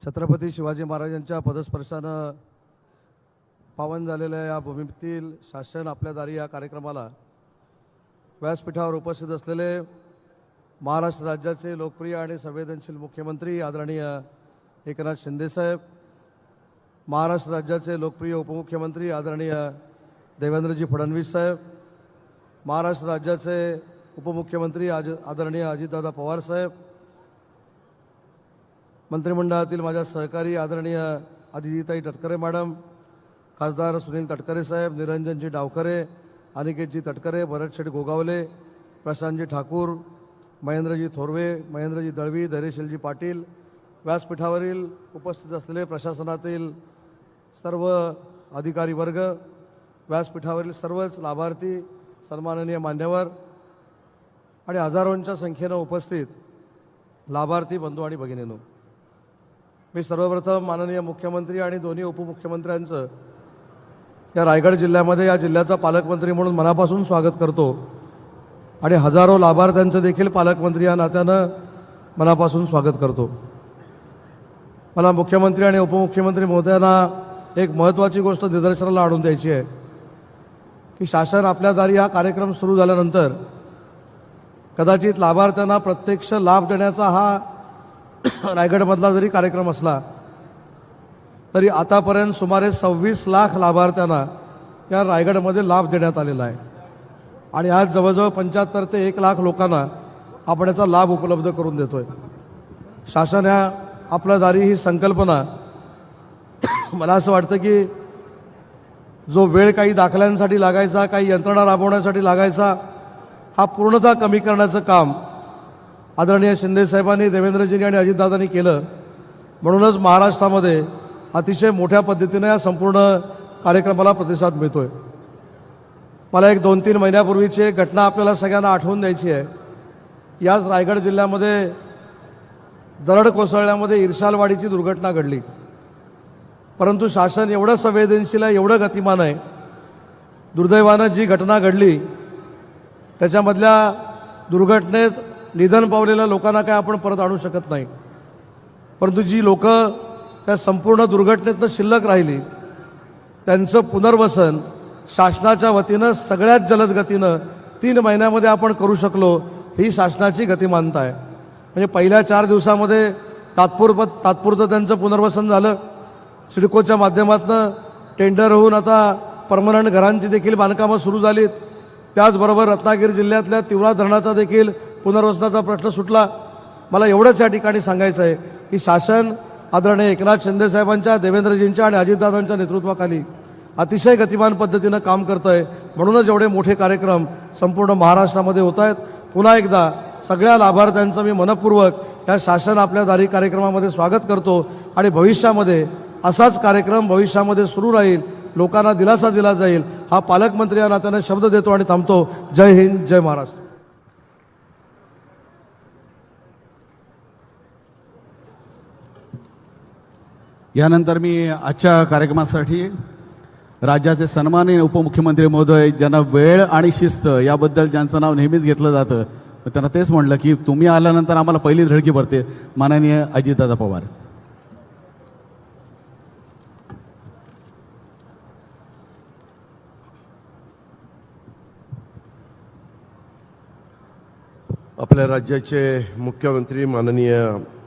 छत्रपती शिवाजी महाराजांच्या पदस्पर्शानं पावन झालेल्या या भूमीतील शासन आपल्या दारी या कार्यक्रमाला व्यासपीठावर उपस्थित असलेले महाराष्ट्र राज्याचे लोकप्रिय आणि संवेदनशील मुख्यमंत्री आदरणीय एकनाथ शिंदे साहेब, महाराष्ट्र राज्याचे लोकप्रिय उपमुख्यमंत्री आदरणीय देवेंद्रजी फडणवीस साहेब, महाराष्ट्र राज्याचे उपमुख्यमंत्री आदरणीय अजितदादा पवार साहेब, मंत्रिमंडळातील माझ्या सहकारी आदरणीय अदितीताई तटकरे मॅडम, खासदार सुनील तटकरे साहेब, निरंजनजी डावखरे, अनिकेतजी तटकरे, भरतशेठ गोगावले, प्रशांतजी ठाकूर, महेंद्रजी थोरवे, महेंद्रजी दळवी, धैर्यशीलजी पाटील, व्यासपीठावरील उपस्थित असलेले प्रशासनातील सर्व अधिकारी वर्ग, व्यासपीठावरील सर्वच लाभार्थी, सन्माननीय मान्यवर आणि हजारोंच्या संख्येनं उपस्थित लाभार्थी बंधू आणि भगिनींनो, मी सर्वप्रथम माननीय मुख्यमंत्री आणि दोन्ही उपमुख्यमंत्र्यांचं या रायगड जिल्ह्यामध्ये या जिल्ह्याचा पालकमंत्री म्हणून मनापासून स्वागत करतो आणि हजारो लाभार्थ्यांचं देखील पालकमंत्री या नात्यानं मनापासून स्वागत करतो। मला मुख्यमंत्री आणि उपमुख्यमंत्री महोदयांना एक महत्त्वाची गोष्ट निदर्शनाला आणून द्यायची आहे की शासन आपल्या दारी हा कार्यक्रम सुरू झाल्यानंतर कदाचित लाभार्थ्यांना प्रत्यक्ष लाभ देण्याचा हा रायगडमधला जरी कार्यक्रम असला तरी आतापर्यंत सुमारे 26 लाख लाभार्थ्यांना या रायगडमध्ये लाभ देण्यात आलेला आहे आणि आज जवळजवळ 75 ते 1 लाख लोकांना आपण याचा लाभ उपलब्ध करून देतोय। शासन ह्या आपल्या दारी ही संकल्पना मला असं वाटतं की जो वेळ काही दाखल्यांसाठी लागायचा, काही यंत्रणा राबवण्यासाठी लागायचा, हा पूर्णतः कमी करण्याचं काम आदरणीय शिंदे साहेबांनी, देवेंद्रजींनी आणि अजितदादांनी केलं। म्हणूनच महाराष्ट्रामध्ये अतिशय मोठ्या पद्धतीने या संपूर्ण कार्यक्रमाला प्रतिसाद मिळतोय। मला एक 2-3 महिन्यापूर्वीची एक घटना आपल्याला सगळ्यांना आठवून द्यायची आहे। याच रायगड जिल्ह्यामध्ये दरड कोसळल्यामध्ये इर्शालवाडीची दुर्घटना घडली, परंतु शासन एवढं संवेदनशील आहे, एवढं गतिमान आहे, दुर्दैवानं जी घटना घडली त्याच्यामधल्या दुर्घटनेत निधन पावलेल्या लोकांना काय आपण परत आणू शकत नाही, परंतु जी लोक त्या संपूर्ण दुर्घटनेतनं शिल्लक राहिली त्यांचं पुनर्वसन शासनाच्या वतीनं सगळ्यात जलद गतीनं 3 महिन्यामध्ये आपण करू शकलो, ही शासनाची गतिमानता आहे। म्हणजे पहिल्या 4 दिवसामध्ये तात्पुरतं त्यांचं पुनर्वसन झालं। सिडकोच्या माध्यमातून टेंडर होऊन आता परमनंट घरांची देखील बांधकामं सुरू झालीत। त्याचबरोबर रत्नागिरी जिल्ह्यातल्या तिवरा धरणाचा देखील पुनर्वसनाचा प्रश्न सुटला। मला एवढंच या ठिकाणी सांगायचं आहे की शासन आदरणीय एकनाथ शिंदे साहेबांच्या, देवेंद्रजींच्या आणि अजितदादांच्या नेतृत्वाखाली अतिशय गतिमान पद्धतीनं काम करतं आहे। म्हणूनच एवढे मोठे कार्यक्रम संपूर्ण महाराष्ट्रामध्ये होत आहेत। पुन्हा एकदा सगळ्या लाभार्थ्यांचं मी मनपूर्वक या शासन आपल्या दारी कार्यक्रमामध्ये स्वागत करतो आणि भविष्यामध्ये असाच कार्यक्रम भविष्यामध्ये सुरू राहील, लोकांना दिलासा दिला जाईल, हा पालकमंत्री या नात्याने शब्द देतो आणि थांबतो। जय हिंद, जय महाराष्ट्र। यानंतर मी आजच्या कार्यक्रमासाठी राज्याचे सन्माननीय उपमुख्यमंत्री महोदय ज्यांना वेळ आणि शिस्त याबद्दल ज्यांचं नाव नेहमीच घेतलं जातं, त्यांना तेच म्हटलं की तुम्ही आल्यानंतर आम्हाला पहिली धडकी पडते, माननीय अजितदादा पवार। आपल्या राज्याचे मुख्यमंत्री माननीय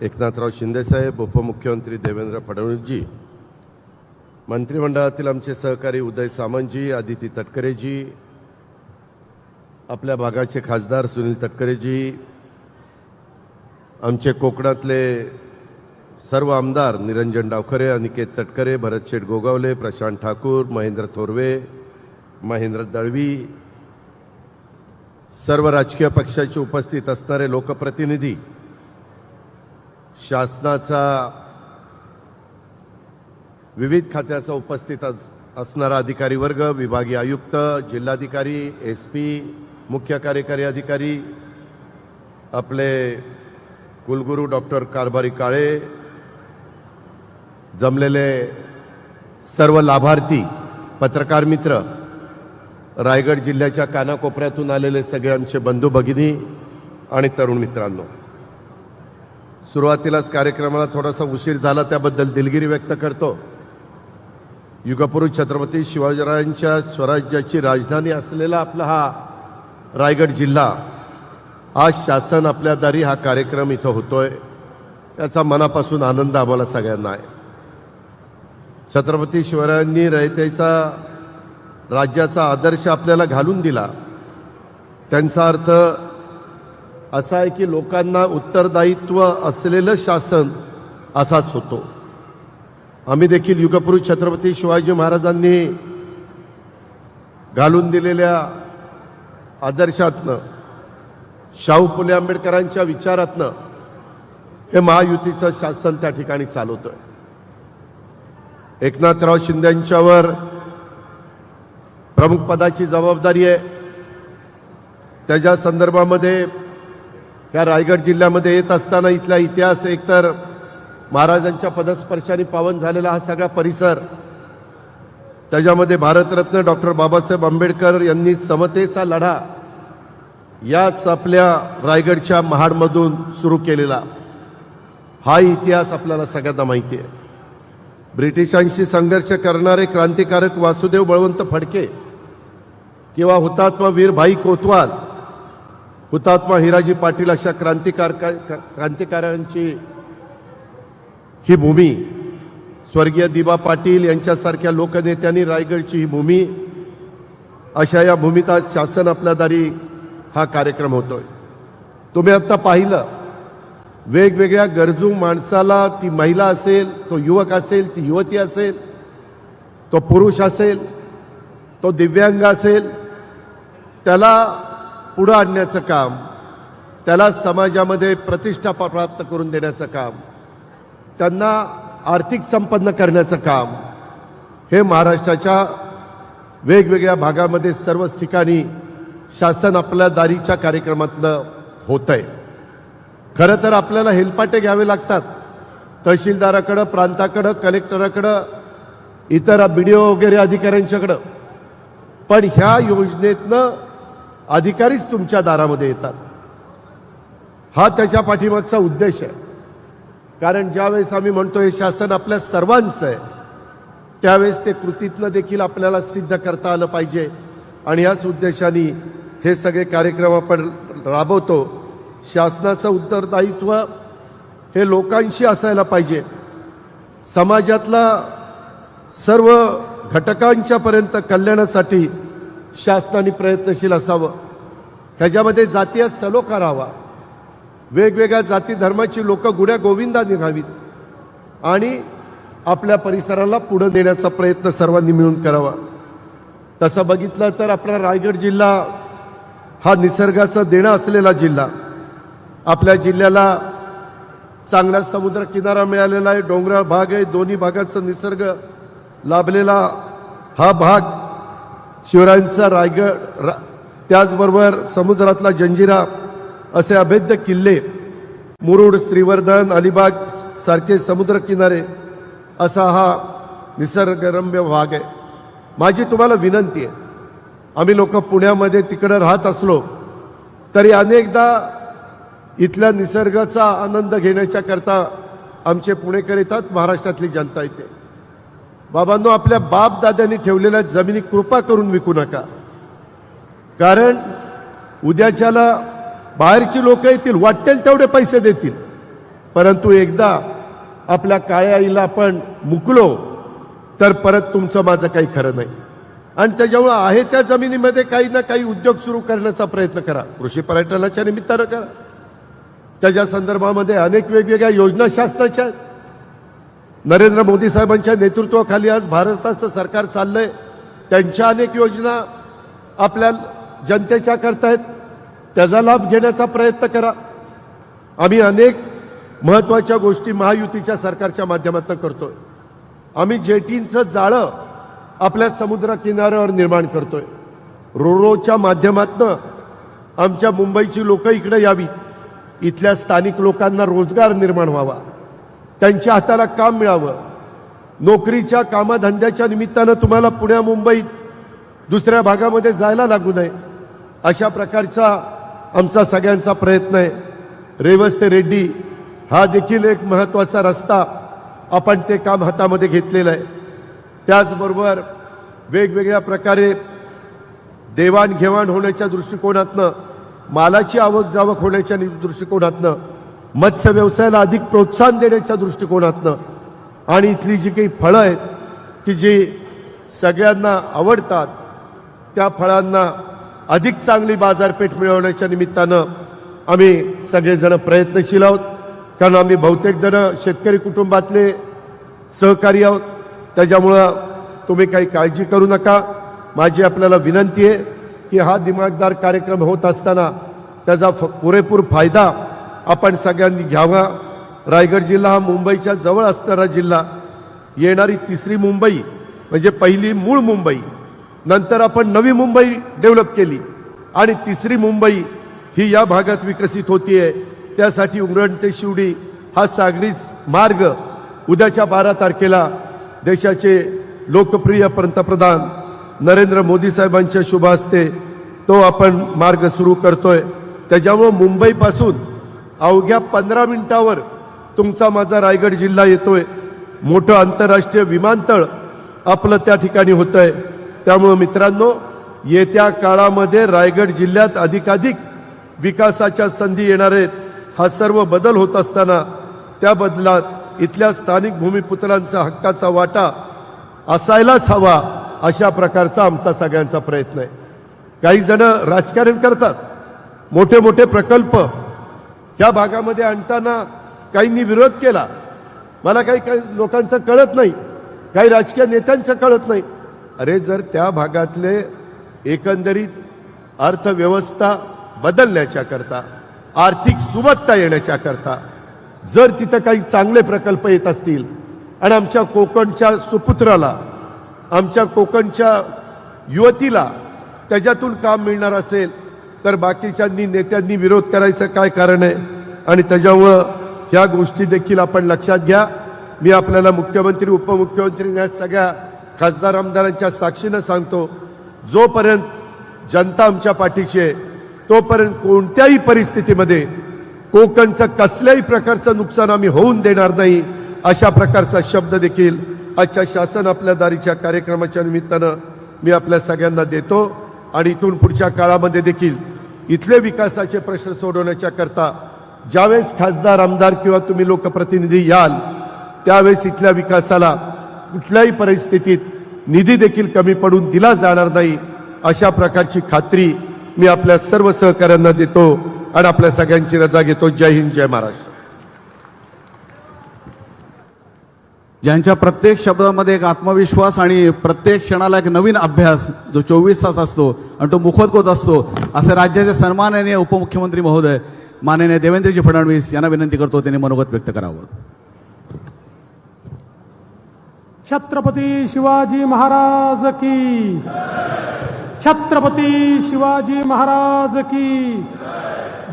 एकनाथराव शिंदे साहेब, उपमुख्यमंत्री देवेंद्र फडणवीसजी, मंत्रिमंडळातील आमचे सहकारी उदय सामंतजी, अदिती तटकरेजी, आपल्या भागाचे खासदार सुनील तटकरेजी, आमचे कोकणातले सर्व आमदार निरंजन डावखरे, अनिकेत तटकरे, भरतशेठ गोगावले, प्रशांत ठाकूर, महेंद्र थोरवे, महेंद्र दळवी, सर्व राजकीय पक्षाचे उपस्थित असणारे लोकप्रतिनिधी, शासनाचा विविध खात्याचा उपस्थित असणारा अधिकारी वर्ग, विभागीय आयुक्त, जिल्हाधिकारी, SP, मुख्य कार्यकारी अधिकारी, आपले कुलगुरू डॉक्टर कारभारी काळे, जमलेले सर्व लाभार्थी, पत्रकार मित्र, रायगड जिल्ह्याच्या कानाकोपऱ्यातून आलेले सगळे आमचे बंधू भगिनी आणि तरुण मित्रांनो, सुरुवातीलाच कार्यक्रमाला थोडासा उशीर झाला त्याबद्दल दिलगिरी व्यक्त करतो. युगपुरुष छत्रपती शिवाजीराजांच्या स्वराज्याची राजधानी असलेला आपला हा रायगड जिल्हा, आज शासन आपल्या दारी हा कार्यक्रम इथं होतोय, त्याचा मनापासून आनंद आम्हाला सगळ्यांना आहे. छत्रपती शिवरायांनी रयतेचा राज्याचा आदर्श आपल्याला घालून दिला. त्यांचा अर्थ असा आहे की लोकांना उत्तरदायित्व असलेलं शासन असाच होतो. आम्ही देखील युगपुरुष छत्रपती शिवाजी महाराजांनी घालून दिलेल्या आदर्शातनं, शाहू फुले आंबेडकरांच्या विचारातनं हे महायुतीचं शासन त्या ठिकाणी चालवतोय. एकनाथराव शिंदेंच्यावर प्रमुख पदाची जबाबदारी आहे. त्याच्या संदर्भामध्ये या रायगड जिल्ह्यामध्ये येत असताना इथला इतिहास, एकतर महाराजांच्या पदस्पर्शाने पावन झालेला हा सगळा परिसर, त्याच्यामध्ये भारतरत्न डॉक्टर बाबासाहेब आंबेडकर यांनी समतेचा लढा याच आपल्या रायगडच्या महाडमधून सुरू केलेला हा इतिहास आपल्याला सगळ्यांना माहिती आहे. ब्रिटिशांशी संघर्ष करणारे क्रांतिकारक वासुदेव बळवंत फडके किंवा हुतात्मा वीर भाई कोतवाल, हुतात्मा हिराजी पाटील अशा क्रांतिकारकांची ही भूमी, स्वर्गीय दिबा पाटील यांच्यासारख्या लोकनेत्यांनी रायगडची ही भूमी, अशा या भूमीत आज शासन आपल्या दारी हा कार्यक्रम होतोय. तुम्ही आता पाहिलं, वेगवेगळ्या गरजू माणसाला, ती महिला असेल, तो युवक असेल, ती युवती असेल, तो पुरुष असेल, तो दिव्यांग असेल, त्याला पुढं आणण्याचं काम, त्याला समाजामध्ये प्रतिष्ठा प्राप्त करून देण्याचं काम, त्यांना आर्थिक संपन्न करण्याचं काम हे महाराष्ट्राच्या वेगवेगळ्या भागामध्ये सर्वच ठिकाणी शासन आपल्या दारीच्या कार्यक्रमातनं होत आहे. खरं तर आपल्याला हेलपाटे घ्यावे लागतात तहसीलदाराकडं, प्रांताकडं, कलेक्टराकडं, इतर BDO वगैरे अधिकाऱ्यांच्याकडं, पण ह्या योजनेतनं अधिकारीच तुमच्या दारामध्ये येतात. हा त्याच्या पाठीमागचा उद्देश आहे. कारण ज्यावेळेस आम्ही म्हणतो हे शासन आपल्या सर्वांचं आहे, त्यावेळेस ते कृतीतनं देखील आपल्याला सिद्ध करता आलं पाहिजे. आणि याच उद्देशाने हे सगळे कार्यक्रम आपण राबवतो. शासनाचं उत्तरदायित्व हे लोकांशी असायला पाहिजे. समाजातला सर्व घटकांच्या पर्यंत कल्याणासाठी शासनाने प्रयत्नशील असावं. त्याच्यामध्ये जातीय सलोखा राहावा, वेगवेगळ्या जाती धर्माची लोक गुण्या गोविंदाने राहावीत आणि आपल्या परिसराला पुढे नेण्याचा प्रयत्न सर्वांनी मिळून करावा. तसं बघितलं तर आपला रायगड जिल्हा हा निसर्गाचा देणं असलेला जिल्हा. आपल्या जिल्ह्याला चांगला समुद्र किनारा मिळालेला आहे, डोंगराळ भाग आहे, दोन्ही भागाचा निसर्ग लाभलेला हा भाग, शिवरायांचा रायगड, त्याचबरोबर समुद्रातला जंजिरा असे अभेद्य किल्ले, मुरुड, श्रीवर्धन, अलिबाग सारखे समुद्रकिनारे असा हा निसर्गरम्य भाग आहे. माझी तुम्हाला विनंती आहे, आम्ही लोक पुण्यामध्ये तिकडे राहत असलो तरी अनेकदा इथल्या निसर्गाचा आनंद घेण्याच्या करता आमचे पुणेकर येतात, महाराष्ट्रातली जनता येते. बाबांनो, आपल्या बाप दाद्यांनी ठेवलेल्या जमिनी कृपा करून विकू नका. कारण उद्याच्याला बाहेरची लोक येतील, वाटेल तेवढे पैसे देतील, परंतु एकदा आपल्या काळ्या आईला आपण मुकलो तर परत तुमचं माझं काही खरं नाही. आणि त्याच्यामुळे आहे त्या जमिनीमध्ये काही ना काही उद्योग सुरू करण्याचा प्रयत्न करा. कृषी पर्यटनाच्या निमित्तानं करा. त्याच्या संदर्भामध्ये अनेक वेगवेगळ्या योजना शासनाच्या आहेत. नरेंद्र मोदी साहेबांच्या नेतृत्वाखाली आज भारताचं सरकार चाललंय. त्यांच्या अनेक योजना आपल्या जनतेच्या करतायत, त्याचा लाभ घेण्याचा प्रयत्न करा. आम्ही अनेक महत्त्वाच्या गोष्टी महायुतीच्या सरकारच्या माध्यमातून करतोय. आम्ही जेटींचं जाळं आपल्या समुद्र किनाऱ्यावर निर्माण करतोय. रोरोच्या माध्यमातून आमच्या मुंबईची लोक इकडे यावी, इथल्या स्थानिक लोकांना रोजगार निर्माण व्हावा, त्यांच्या हाताला काम मिळावं. नोकरीच्या कामाधंद्याच्या निमित्तानं तुम्हाला पुण्या मुंबईत दुसऱ्या भागामध्ये जायला लागू नये, अशा प्रकारचा आमचा सगळ्यांचा प्रयत्न आहे. रेवस ते रेड्डी हा देखील एक महत्त्वाचा रस्ता आपण ते काम हातामध्ये घेतलेलं आहे. त्याचबरोबर वेगवेगळ्या प्रकारे देवाणघेवाण होण्याच्या दृष्टिकोनातनं, मालाची आवक जावक होण्याच्या दृष्टिकोनातनं, मत्स्य व्यवसायाला अधिक प्रोत्साहन देण्याच्या दृष्टिकोनातनं आणि इथली जी काही फळं आहेत की जी सगळ्यांना आवडतात त्या फळांना अधिक चांगली बाजारपेठ मिळवण्याच्या निमित्तानं आम्ही सगळेजण प्रयत्नशील आहोत. कारण आम्ही बहुतेक जण शेतकरी कुटुंबातले सहकारी आहोत. त्याच्यामुळं तुम्ही काही काळजी करू नका. माझी आपल्याला विनंती आहे की हा दिमागदार कार्यक्रम होत असताना त्याचा पुरेपूर फायदा आपण सगळ्यांनी घ्यावा. रायगड जिल्हा हा मुंबईच्या जवळ असणारा जिल्हा, येणारी तिसरी मुंबई म्हणजे पहिली मूळ मुंबई, नंतर आपण नवी मुंबई डेव्हलप केली आणि तिसरी मुंबई ही या भागात विकसित होतीये. त्यासाठी उरण ते शिवडी हा सागरी मार्ग उद्याच्या 12 तारखेला देशाचे लोकप्रिय पंतप्रधान नरेंद्र मोदी साहेबांच्या शुभ हस्ते तो आपण मार्ग सुरू करतोय. त्याच्यामुळे मुंबईपासून अवघ्या 15 मिनिटावर तुमचा माझा रायगड जिल्हा येतोय. मोठं आंतरराष्ट्रीय विमानतळ आपलं त्या ठिकाणी होतंय. त्यामुळे मित्रांनो, येत्या काळामध्ये रायगड जिल्ह्यात अधिकाधिक विकासाच्या संधी येणार आहेत. हा सर्व बदल होत असताना त्या बदलात इथल्या स्थानिक भूमिपुत्रांचा हक्काचा वाटा असायलाच हवा, अशा प्रकारचा आमचा सगळ्यांचा प्रयत्न आहे. काही जण राजकारण करतात, मोठे मोठे प्रकल्प ह्या भागामध्ये आणताना काहींनी विरोध केला. मला काही लोकांचं कळत नाही, काही राजकीय नेत्यांचं कळत नाही. अरे, जर त्या भागातले एकंदरीत अर्थव्यवस्था बदलण्याच्या करता, आर्थिक सुबत्ता येण्याच्या करता जर तिथं काही चांगले प्रकल्प येत असतील आणि आमच्या कोकणच्या सुपुत्राला, आमच्या कोकणच्या युवतीला त्याच्यातून काम मिळणार असेल तर बाकीच्यांनी नेत्यांनी विरोध करायचं काय कारण आहे? आणि त्याच्यामुळं ह्या गोष्टी देखील आपण लक्षात घ्या. मी आपल्याला मुख्यमंत्री, उपमुख्यमंत्री या सगळ्या खासदार आमदारांच्या साक्षीनं सांगतो, जोपर्यंत जनता आमच्या पाठीशी आहे तोपर्यंत कोणत्याही परिस्थितीमध्ये कोकणचं कसल्याही प्रकारचं नुकसान आम्ही होऊन देणार नाही, अशा प्रकारचा शब्द देखील आजच्या शासन आपल्या दारीच्या कार्यक्रमाच्या निमित्तानं मी आपल्या सगळ्यांना देतो. आणि इथून पुढच्या काळामध्ये देखील इथले विकासाचे प्रश्न सोडवण्याच्या करता ज्यावेळेस खासदार, आमदार किंवा तुम्ही लोकप्रतिनिधी याल त्यावेळेस इथल्या विकासाला कुठल्याही परिस्थितीत निधी देखील कमी पडून दिला जाणार नाही, अशा प्रकारची खात्री मी आपल्या सर्व सहकाऱ्यांना देतो आणि आपल्या सगळ्यांची रजा घेतो. जय हिंद, जय महाराष्ट्र. ज्यांच्या प्रत्येक शब्दामध्ये एक आत्मविश्वास आणि प्रत्येक क्षणाला एक नवीन अभ्यास जो 24 तास असतो आणि तो मुखोद्गत असतो, असे राज्याचे सन्माननीय उपमुख्यमंत्री महोदय माननीय देवेंद्रजी फडणवीस यांना विनंती करतो त्यांनी मनोगत व्यक्त करावं. छत्रपती शिवाजी महाराज की, छत्रपती शिवाजी महाराज की,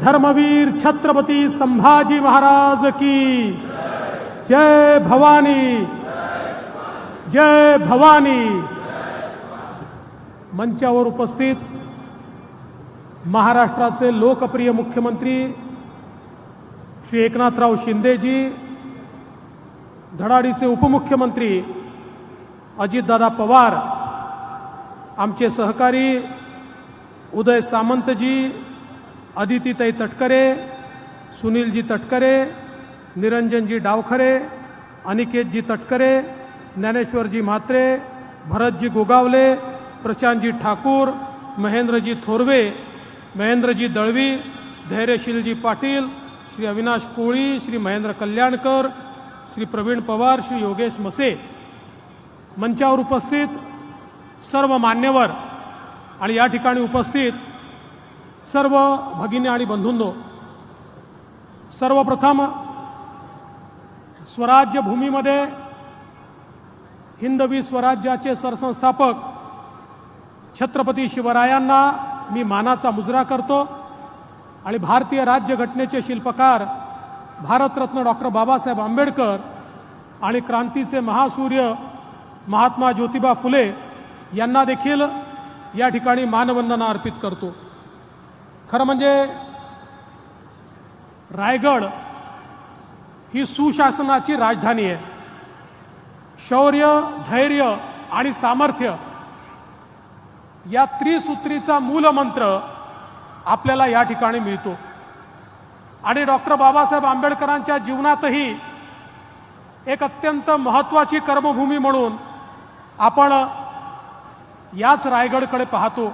धर्मवीर छत्रपती संभाजी महाराज की. जय भवानी, जय भवानी. मंचावर उपस्थित महाराष्ट्राचे लोकप्रिय मुख्यमंत्री श्री एकनाथराव शिंदेजी, धडाडीचे उपमुख्यमंत्री अजितदादा पवार, आमचे सहकारी उदय सामंतजी, अदितीताई तटकरे, सुनीलजी तटकरे, निरंजनजी डावखरे, अनिकेतजी तटकरे, ज्ञानेश्वरजी म्हात्रे, भरतजी गोगावले, प्रशांतजी ठाकूर, महेंद्रजी थोरवे, महेंद्रजी दळवी, धैर्यशीलजी पाटील, श्री अविनाश कोळी, श्री महेंद्र कल्याणकर, श्री प्रवीण पवार, श्री योगेश मसे, मंचावर उपस्थित सर्व मान्यवर आणि या ठिकाणी उपस्थित सर्व भगिनी आणि बंधूंनो, सर्वप्रथम स्वराज्य भूमीमध्ये हिंदवी स्वराज्याचे सरसंस्थापक छत्रपती शिवरायांना मी मानाचा मुजरा करतो आणि भारतीय राज्यघटनेचे शिल्पकार भारतरत्न डॉक्टर बाबासाहेब आंबेडकर आणि क्रांतीचे महासूर्य महात्मा ज्योतिबा फुले यांना देखील या ठिकाणी मानवंदना अर्पित करतो. खरं म्हणजे रायगड ही सुशासनाची राजधानी आहे. शौर्य, धैर्य आणि सामर्थ्य या त्रिसूत्रीचा मूलमंत्र आपल्याला या ठिकाणी मिळतो. आणि डॉक्टर बाबासाहेब आंबेडकरांच्या जीवनातही एक अत्यंत महत्त्वाची कर्मभूमी म्हणून आपण याच रायगडकडे पाहतो.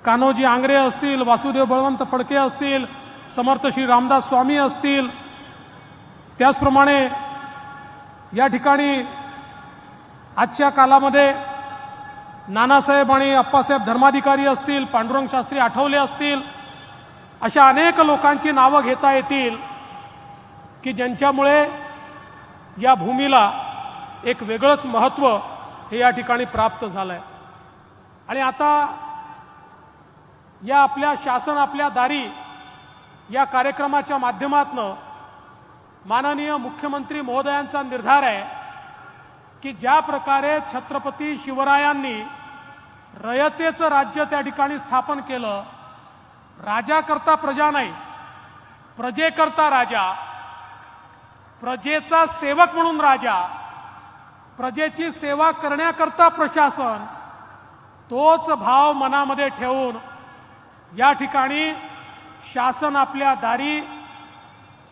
कान्होजी आंग्रे असतील, वासुदेव बळवंत फडके असतील, समर्थ श्री रामदास स्वामी असतील, त्याचप्रमाणे या ठिकाणी आजच्या कालामध्ये नानासाहेब आणि अप्पासाहेब धर्माधिकारी असतील, पांडुरंग शास्त्री आठवले असतील, अशा अनेक लोकांची नावं घेता येतील की ज्यांच्यामुळे या भूमीला एक वेगळंच महत्त्व हे या ठिकाणी प्राप्त झालं आहे. आणि आता या आपल्या शासन आपल्या दारी या कार्यक्रमाच्या माध्यमातून माननीय मुख्यमंत्री महोदयांचा निर्धार आहे की ज्या प्रकारे छत्रपती शिवरायांनी रयतेचं राज्य त्या ठिकाणी स्थापन केलं, राजाकरता प्रजा नाही, प्रजेकरता राजा, प्रजेचा सेवक म्हणून राजा, प्रजेची सेवा करण्याकरता प्रशासन, तोच भाव मनामध्ये ठेवून या ठिकाणी शासन आपल्या दारी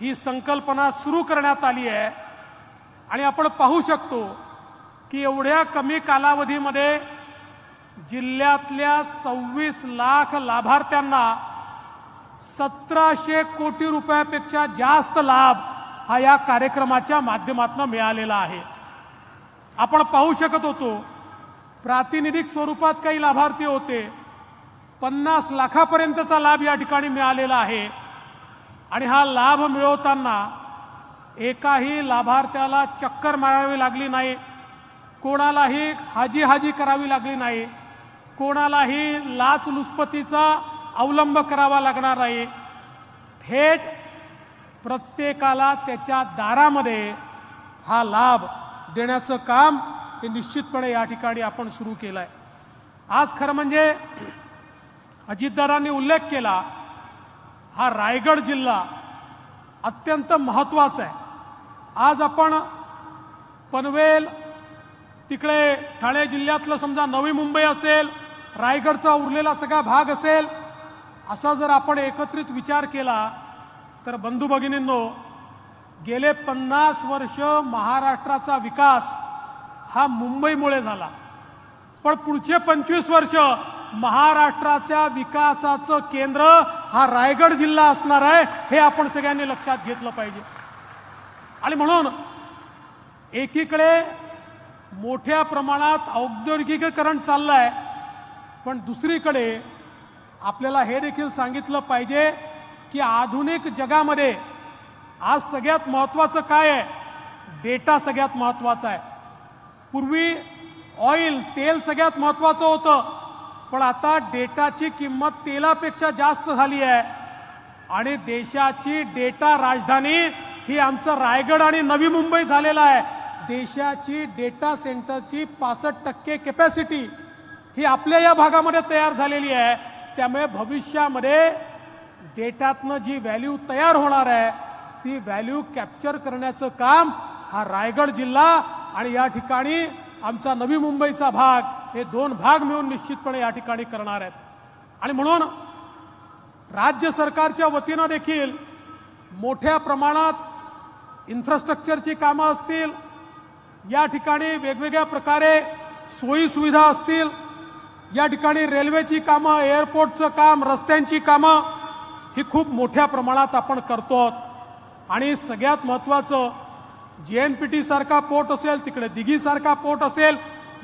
ही संकल्पना सुरू करण्यात आली आहे. आणि आपण पाहू शकतो की एवढ्या कमी कालावधीमध्ये जिल्ह्यातल्या 26 लाख लाभार्थ्यांना 1700 कोटी रुपयापेक्षा जास्त लाभ हा या कार्यक्रमाच्या माध्यमातून मिळालेला आहे. आपण पाहू शकत होतो प्रातिनिधिक स्वरूपात काही लाभार्थी होते, 50 लाखापर्यंतचा लाभ या ठिकाणी मिळालेला आहे. आणि हा लाभ मिळवताना एकाही लाभार्थ्याला चक्कर मारावी लागली नाही, कोणालाही हाजी करावी लागली नाही, कोणालाही लाचलुचपतीचा अवलंब करावा लागणार नाही. थेट प्रत्येकाला त्याच्या दारामध्ये हा लाभ देण्याचं काम हे निश्चितपणे या ठिकाणी आपण सुरू केलं आहे. आज खरं म्हणजे अजितदादांनी उल्लेख केला, हा रायगड जिल्हा अत्यंत महत्त्वाचा आहे. आज आपण पनवेल, तिकडे ठाणे जिल्ह्यातलं समजा नवी मुंबई असेल, रायगडचा उरलेला सगळा भाग असेल, असा जर आपण एकत्रित विचार केला तर बंधू भगिनींनो, गेले 50 वर्ष महाराष्ट्राचा विकास हा मुंबईमुळे झाला, पण पुढचे 25 वर्ष महाराष्ट्राच्या विकासाचं केंद्र हा रायगड जिल्हा असणार आहे, हे आपण सगळ्यांनी लक्षात घेतलं पाहिजे. आणि म्हणून एकीकडे मोठ्या प्रमाणात औद्योगिकीकरण चाललं आहे, पण दुसरीकडे आपल्याला हे देखील सांगितलं पाहिजे की आधुनिक जगामध्ये आज सगळ्यात महत्त्वाचं काय आहे? डेटा सगळ्यात महत्त्वाचा आहे. पूर्वी ऑइल, तेल सगळ्यात महत्त्वाचं होतं, पण आता डेटाची किंमत तेलापेक्षा जास्त झाली आहे. आणि देशाची डेटा राजधानी ही आमचं रायगड आणि नवी मुंबई झालेला आहे. देशाची डेटा सेंटरची 65% कॅपॅसिटी ही आपल्या या भागामध्ये तयार झालेली आहे. त्यामुळे भविष्यामध्ये डेटातनं जी व्हॅल्यू तयार होणार आहे ती व्हॅल्यू कॅप्चर करण्याचं काम हा रायगड जिल्हा आणि या ठिकाणी आमचा नवी मुंबईचा भाग, हे 2 भाग मिळून निश्चितपणे या ठिकाणी करणार आहेत. आणि म्हणून राज्य सरकारच्या वतीनं देखील मोठ्या प्रमाणात इन्फ्रास्ट्रक्चरची कामं असतील, या ठिकाणी वेगवेगळ्या प्रकारे सोयी सुविधा असतील, या ठिकाणी रेल्वेची कामं, एअरपोर्टचं काम, रस्त्यांची कामं ही खूप मोठ्या प्रमाणात आपण करतो. आणि सगळ्यात महत्त्वाचं JNPT सारखा पोर्ट असेल, तिकडे दिघी सारखा पोर्ट असेल,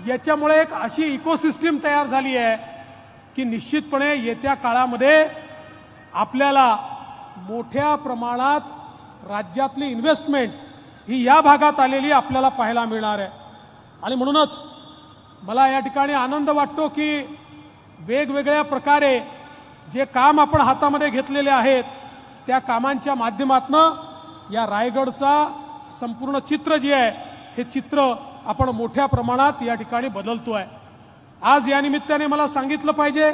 याच्यामुळे एक अशी इकोसिस्टीम तयार झाली आहे की निश्चितपणे येत्या काळामध्ये आपल्याला मोठ्या प्रमाणात राज्यातली इन्व्हेस्टमेंट ही या भागात आलेली आपल्याला पाहायला मिळणार आहे. आणि म्हणूनच मला या ठिकाणी आनंद वाटतो की वेगवेगळ्या प्रकारे जे काम आपण हातामध्ये घेतलेले आहेत त्या कामांच्या माध्यमातून या रायगडचा संपूर्ण चित्र जे आहे हे चित्र आपण मोठ्या प्रमाणात या ठिकाणी बदलतो आहे. आज या निमित्ताने मला सांगितलं पाहिजे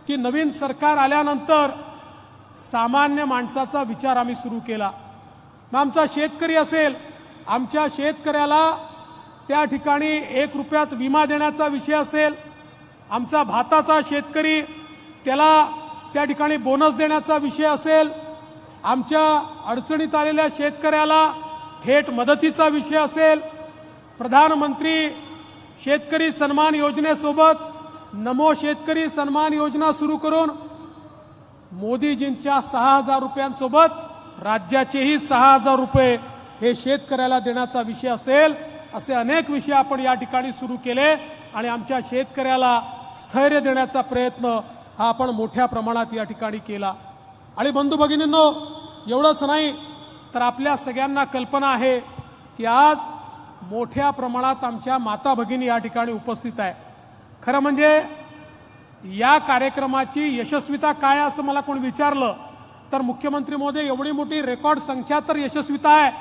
की नवीन सरकार आल्यानंतर सामान्य माणसाचा विचार आम्ही सुरू केला. मग आमचा शेतकरी असेल, आमच्या शेतकऱ्याला त्या ठिकाणी 1 रुपयात विमा देण्याचा विषय असेल, आमचा भाताचा शेतकरी त्याला त्या ठिकाणी बोनस देण्याचा विषय असेल, आमच्या अडचणीत आलेल्या शेतकऱ्याला थेट मदतीचा विषय असेल, प्रधानमंत्री शेतकरी सन्मान योजनेसोबत नमो शेतकरी सन्मान योजना सुरू करून मोदीजींच्या 6,000 रुपयांसोबत राज्याचेही 6,000 रुपये हे शेतकऱ्याला देण्याचा विषय असेल, असे अनेक विषय आपण या ठिकाणी सुरू केले आणि आमच्या शेतकऱ्याला स्थैर्य देण्याचा प्रयत्न हा आपण मोठ्या प्रमाणात या ठिकाणी केला. आणि बंधू भगिनींनो, एवढंच नाही तर आपल्या सगळ्यांना कल्पना आहे की आज मोठ्या प्रमाणात आमच्या माता भगिनी या ठिकाणी उपस्थित आहे. खरं म्हणजे या कार्यक्रमाची यशस्वीता काय असं मला कोण विचारलं तर मुख्यमंत्री महोदय, एवढी मोठी रेकॉर्ड संख्या तर यशस्वीता आहे,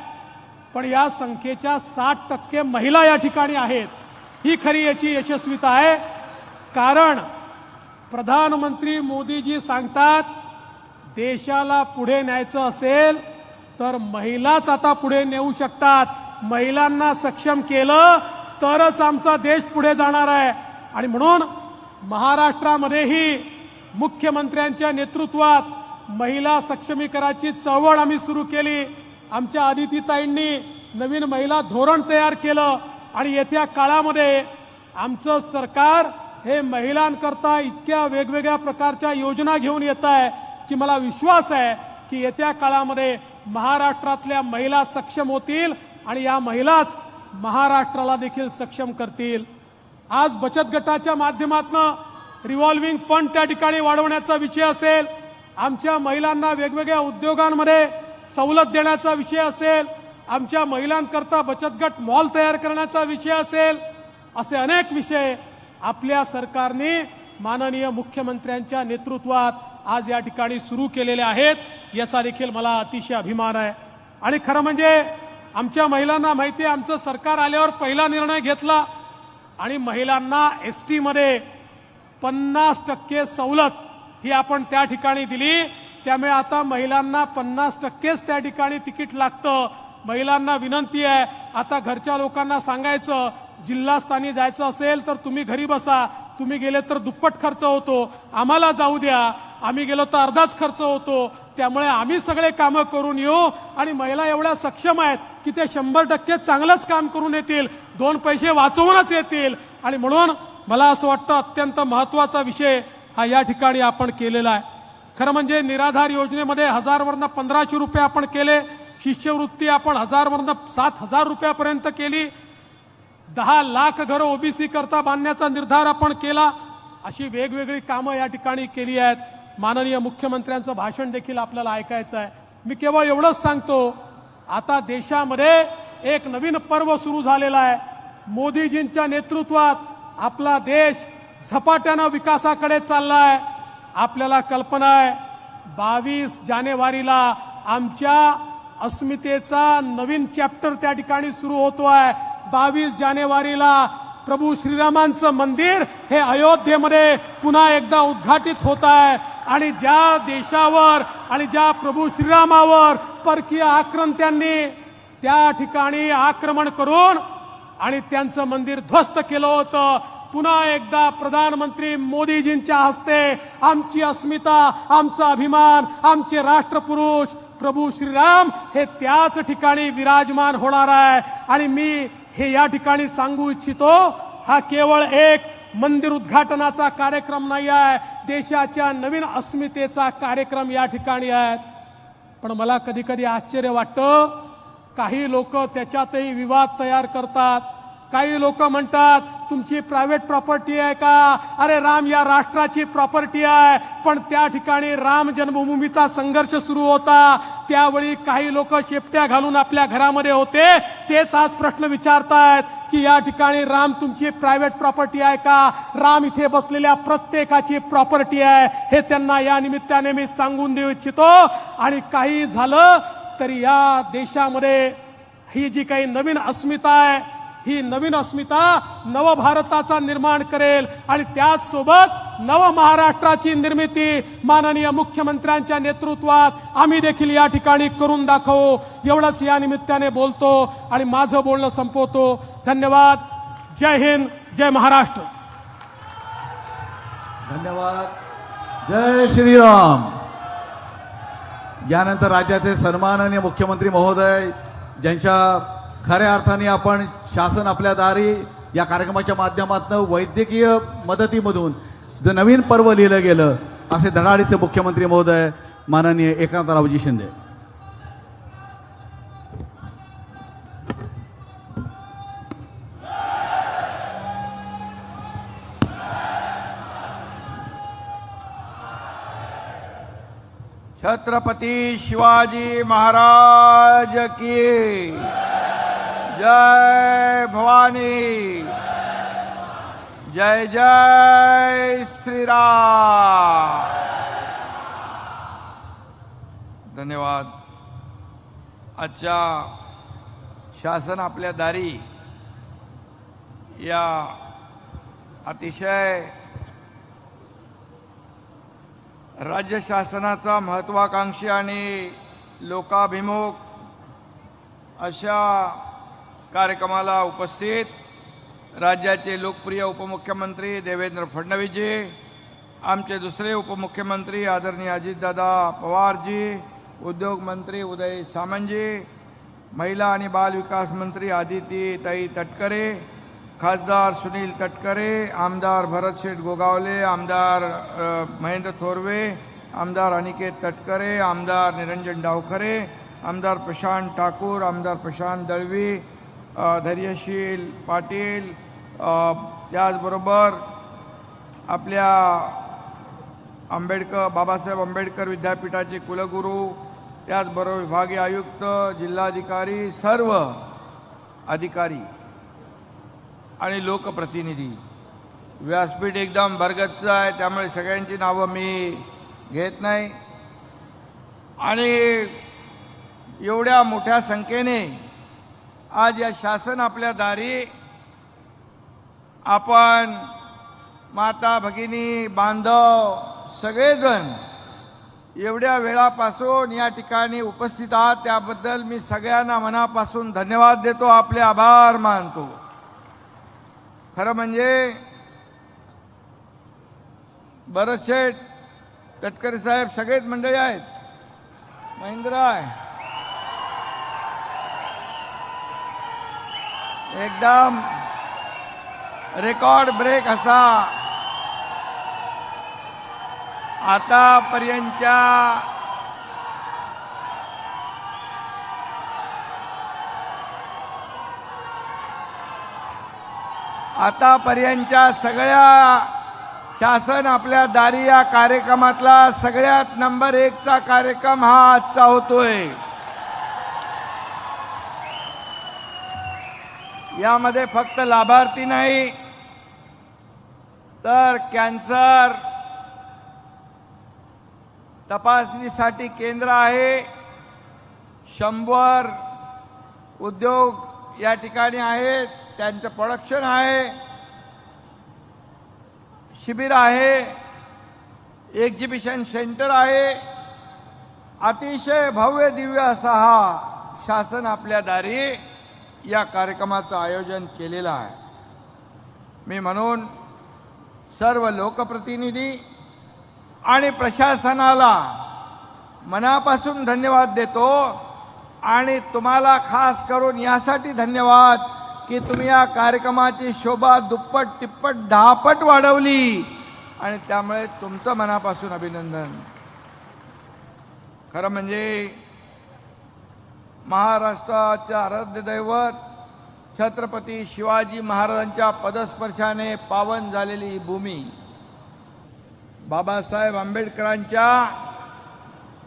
पण या संख्येच्या 60% महिला या ठिकाणी आहेत. ही खरी याची यशस्वीता आहे. कारण प्रधानमंत्री मोदीजी सांगतात, देशाला पुढे न्यायचं असेल तर महिलाच आता पुढे नेऊ शकतात. महिलांना सक्षम केलं तरच आमचा देश पुढे जाणार आहे. आणि म्हणून महाराष्ट्रामध्येही मुख्यमंत्र्यांच्या नेतृत्वात महिला सक्षमीकरणाची चळवळ आम्ही सुरू केली. आमच्या अदितीताईंनी नवीन महिला धोरण तयार केलं आणि येत्या काळामध्ये आमचं सरकार हे महिलांकरता इतक्या वेगवेगळ्या प्रकारच्या योजना घेऊन येत आहे की मला विश्वास आहे की येत्या काळामध्ये महाराष्ट्रातल्या महिला सक्षम होतील आणि या महिलाच महाराष्ट्राला देखील सक्षम करतील. आज बचत गटाच्या माध्यमातून रिव्हॉल्विंग फंड त्या ठिकाणी वाढवण्याचा विषय असेल, आमच्या महिलांना वेगवेगळ्या उद्योगांमध्ये सवलत देण्याचा विषय असेल, आमच्या महिलांकरता बचत गट मॉल तयार करण्याचा विषय असेल, असे अनेक विषय आपल्या सरकारने माननीय मुख्यमंत्र्यांच्या नेतृत्वात आज या ठिकाणी सुरू केलेले आहेत. याचा देखील मला अतिशय अभिमान आहे. आणि खरं म्हणजे आमच्या महिलांना माहिती आहे, आमचं सरकार आल्यावर पहिला निर्णय घेतला आणि महिलांना एसटी मध्ये 50% सवलत ही आपण त्या ठिकाणी दिली. त्यामुळे आता महिलांना 50%च त्या ठिकाणी तिकीट लागतं. महिलांना विनंती आहे, आता घरच्या लोकांना सांगायचं, जिल्हास्थानी जायचं असेल तर तुम्ही घरी बसा, तुम्ही गेले तर दुप्पट खर्च होतो, आम्हाला जाऊ द्या, आम्ही गेलो तर अर्धाच खर्च होतो, त्यामुळे आम्ही सगळे कामं करून येऊ. आणि महिला एवढ्या सक्षम आहेत की ते 100% चांगलंच काम करून येतील, 2 पैसे वाचवूनच येतील. आणि म्हणून मला असं वाटतं अत्यंत महत्त्वाचा विषय हा या ठिकाणी आपण केलेला आहे. खरं म्हणजे निराधार योजनेमध्ये 1000 वरनं 1500 रुपये आपण केले, शिष्यवृत्ती आपण 1000 वरनं 7000 रुपयापर्यंत केली, 10 लाख घरं ओबीसी करता बांधण्याचा निर्धार आपण केला. अशी वेगवेगळी कामं या ठिकाणी केली आहेत. माननीय मुख्यमंत्र्यांचं भाषण देखील आपल्याला ऐकायचं आहे. मी केवळ एवढंच सांगतो, आता देशामध्ये एक नवीन पर्व सुरू झालेला आहे. मोदीजींच्या नेतृत्वात आपला देश झपाट्यानं विकासाकडे चाललाय. आपल्याला कल्पना आहे, 22 जानेवारीला आमच्या अस्मितेचा नवीन चॅप्टर त्या ठिकाणी सुरू होतो आहे. 22 जानेवारीला प्रभू श्रीरामांचं मंदिर हे अयोध्येमध्ये पुन्हा एकदा उद्घाटित होत आहे. आणि ज्या देशावर आणि ज्या प्रभू श्रीरामावर परकीय आक्रमत्यांनी त्या ठिकाणी आक्रमण करून आणि त्यांचं मंदिर ध्वस्त केलं होतं, पुन्हा एकदा प्रधानमंत्री मोदीजींच्या हस्ते आमची अस्मिता, आमचा अभिमान, आमचे राष्ट्रपुरुष प्रभू श्रीराम हे त्याच ठिकाणी विराजमान होणार आहे. आणि मी हे या ठिकाणी सांगू इच्छितो, हा केवळ एक मंदिर उद्घाटनाचा कार्यक्रम नाही आहे, देशाच्या नवीन अस्मितेचा कार्यक्रम या ठिकाणी आहे. पण मला कधी कधी आश्चर्य वाटतं, काही लोक त्याच्यातही विवाद तयार करतात. काही लोक म्हणतात तुमची प्रायव्हेट प्रॉपर्टी आहे का? अरे राम या राष्ट्राची प्रॉपर्टी आहे. पण त्या ठिकाणी राम जन्मभूमीचा संघर्ष सुरू होता, त्यावेळी काही लोक शेपट्या घालून आपल्या घरामध्ये होते, तेच आज प्रश्न विचारतायत की या ठिकाणी राम तुमची प्रायव्हेट प्रॉपर्टी आहे का? राम इथे बसलेल्या प्रत्येकाची प्रॉपर्टी आहे, हे त्यांना या निमित्ताने मी सांगून देऊ इच्छितो. आणि काही झालं तरी या देशामध्ये ही जी काही नवीन अस्मिता आहे, ही नवीन अस्मिता नवभारताचा निर्माण करेल आणि त्याच सोबत नव महाराष्ट्राची निर्मिती माननीय मुख्यमंत्र्यांच्या नेतृत्वात आम्ही देखील या ठिकाणी करून दाखवू एवढंच या निमित्ताने बोलतो आणि माझं बोलणं संपवतो. धन्यवाद. जय हिंद, जय महाराष्ट्र. धन्यवाद. जय श्रीराम. यानंतर राज्याचे सन्माननीय मुख्यमंत्री महोदय, ज्यांच्या खऱ्या अर्थाने आपण शासन आपल्या दारी या कार्यक्रमाच्या माध्यमातून वैद्यकीय मदतीमधून जे नवीन पर्व लिहिलं गेलं असे धडाडीचे मुख्यमंत्री महोदय माननीय एकनाथरावजी शिंदे. छत्रपती शिवाजी महाराज की जय. भवानी. जय जय श्रीराम. धन्यवाद. आजच्या शासन आपल्या दारी या अतिशय राज्य शासनाचा महत्त्वाकांक्षी आणि लोकाभिमुख अशा कार्यक्रमाला उपस्थित राज्याचे लोकप्रिय उपमुख्यमंत्री देवेंद्र फडणवीसजी, आमचे दुसरे उपमुख्यमंत्री आदरणीय अजितदादा पवारजी, उद्योग मंत्री उदय सामंतजी, महिला आणि बाल विकास मंत्री आदितीताई तटकरे, खासदार सुनील तटकरे, आमदार भरतशेठ गोगावले, आमदार महेंद्र थोरवे, आमदार अनिकेत तटकरे, आमदार निरंजन डावखरे, आमदार प्रशांत ठाकूर, आमदार प्रशांत दळवी, धैर्यशील पाटील, त्याचबरोबर आपल्या बाबासाहेब आंबेडकर विद्यापीठाचे कुलगुरू, त्याचबरोबर विभागीय आयुक्त, जिल्हाधिकारी, सर्व अधिकारी आणि लोकप्रतिनिधी. व्यासपीठ एकदम भरगच्च आहे, त्यामुळे सगळ्यांची नावं मी घेत नाही. आणि एवढ्या मोठ्या संख्येने आज या शासन आपल्या दारी आपण माता भगिनी बांधव सगळेजण एवढ्या वेळापासून या ठिकाणी उपस्थित आहात, त्याबद्दल मी सगळ्यांना मनापासून धन्यवाद देतो, आपले आभार मानतो. खरं म्हणजे भरतशेठ तटकरे साहेब सगळेच मंडळी आहेत, महेंद्र आहे, एकदम रेकॉर्ड ब्रेक असा आतापर्यंतच्या सगळ्या शासन आपल्या दारी या कार्यक्रमातला सगळ्यात नंबर 1चा कार्यक्रम हा आजचा होतोय. यामध्ये फक्त लाभार्थी नाही तर कॅन्सर तपासणीसाठी केंद्र आहे, 100 उद्योग या ठिकाणी आहेत, त्यांचं प्रोडक्शन आहे, शिबिर आहे, एक्झिबिशन सेंटर आहे. अतिशय भव्य दिव्य असा हा शासन आपल्या दारी या कार्यक्रमाचं आयोजन केलेलं आहे. मी म्हणून सर्व लोकप्रतिनिधी आणि प्रशासनाला मनापासून धन्यवाद देतो आणि तुम्हाला खास करून यासाठी धन्यवाद की तुम्ही या कार्यक्रमाची शोभा दुप्पट तिप्पट 10पट वाढवली आणि त्यामुळे तुमचं मनापासून अभिनंदन. खरं म्हणजे महाराष्ट्राच्या आराध्य दैवत छत्रपती शिवाजी महाराजांच्या पदस्पर्शाने पावन झालेली ही भूमी, बाबासाहेब आंबेडकरांच्या